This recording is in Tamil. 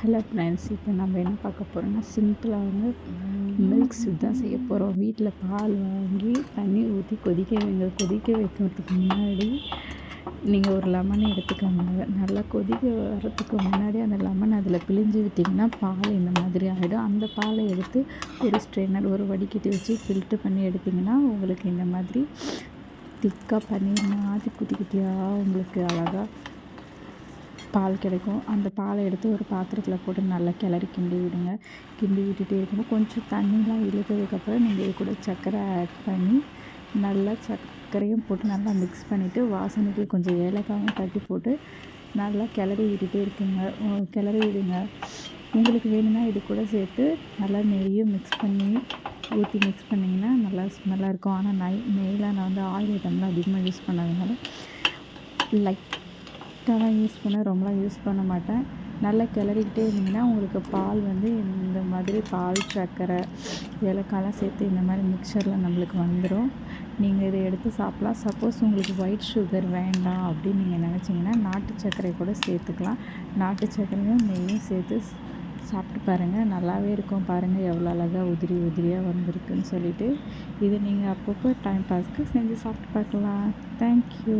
ஹலோ ஃப்ரெண்ட்ஸ், இப்போ நம்ம என்ன பார்க்க போகிறோம்னா சிம்பிளாக வந்து மில்க் ஸ்வீட் தான் செய்ய போகிறோம். வீட்டில் பால் வாங்கி தண்ணி ஊற்றி கொதிக்க வைக்கிறதுக்கு முன்னாடி நீங்கள் ஒரு லெமன் எடுத்துக்கோங்க. நல்லா கொதிக்க வர்றதுக்கு முன்னாடி அந்த லெமன் அதில் பிழிஞ்சு விட்டிங்கன்னா பால் இந்த மாதிரி ஆகிடும். அந்த பாலை எடுத்து ஒரு ஸ்ட்ரெயினர் ஒரு வடிகட்டி வச்சு ஃபில்ட்ரு பண்ணி எடுத்திங்கன்னா உங்களுக்கு இந்த மாதிரி திக்காக பன்னீர் மாதிரி குட்டி குட்டியாக உங்களுக்கு அழகாக பால் கிடைக்கும். அந்த பாலை எடுத்து ஒரு பாத்திரத்தில் போட்டு நல்லா கிண்டி விடுங்க. கிண்டி விட்டுட்டே இருக்கணும். கொஞ்சம் தண்ணிலாம் இழுத்ததுக்கப்புறம் நீங்கள் இது கூட சர்க்கரை ஆட் பண்ணி நல்லா சர்க்கரையும் போட்டு நல்லா மிக்ஸ் பண்ணிவிட்டு வாசனைக்கு கொஞ்சம் ஏலக்காயும் தட்டி போட்டு நல்லா கிளறி விடுங்க. உங்களுக்கு வேணும்னா இது கூட சேர்த்து நல்லா நெய்யும் மிக்ஸ் பண்ணிங்கன்னா நல்லா ஸ்மெல்லாக இருக்கும். ஆனால் நெய்யில் நான் வந்து ஆயில் ஐட்டம்லாம் அதிகமாக யூஸ் பண்ணாதனால லைட்டாக யூஸ் ரொம்பலாம் யூஸ் பண்ண மாட்டேன். நல்லா கிளறிக்கிட்டே இருந்தீங்கன்னா உங்களுக்கு பால் வந்து இந்த மாதிரி பால் சர்க்கரை ஏலக்காய்லாம் சேர்த்து இந்த மாதிரி மிக்சரில் நம்மளுக்கு வந்துடும். நீங்கள் இதை எடுத்து சாப்பிட்லாம். சப்போஸ் உங்களுக்கு ஒயிட் சுகர் வேண்டாம் அப்படின்னு நீங்கள் நினச்சிங்கன்னா நாட்டு சர்க்கரை கூட சேர்த்துக்கலாம். நாட்டு சர்க்கரையும் நெய்யும் சேர்த்து சாப்பிட்டு பாருங்கள், நல்லாவே இருக்கும். பாருங்கள் எவ்வளோ அழகாக உதிரியாக வந்திருக்குன்னு சொல்லிட்டு இது நீங்கள் அப்பப்போ டைம் பாஸ்க்கு செஞ்சு சாப்பிட்டு பார்க்கலாம். தேங்க்யூ.